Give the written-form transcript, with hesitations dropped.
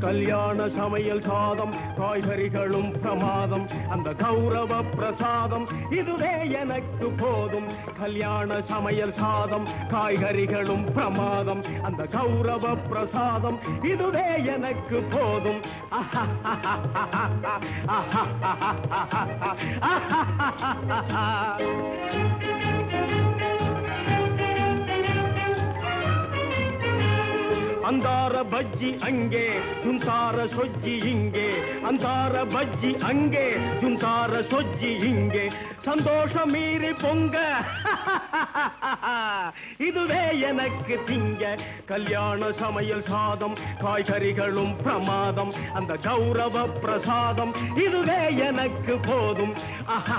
கல்யாண சமையல் சாதம் காய்கறிகளும் பிரமாதம் அந்த கௌரவ பிரசாதம் இதுவே எனக்கு போதும் கல்யாண சமையல் சாதம் காய்கறிகளும் பிரமாதம் அந்த கௌரவ பிரசாதம் இதுவே எனக்கு போதும் अंदार बज्जी अंगे जुंतार सोज्जी इंगे अंदार बज्जी अंगे जुंतार सोज्जी इंगे संतोष मीरी पोंग இதுவே எனக்கு திங்க கல்யாண சமையல் சாதம் காய்கறிகளும் பிரமாதம் அந்த கௌரவ பிரசாதம் இதுவே எனக்கு போதும் ஆஹா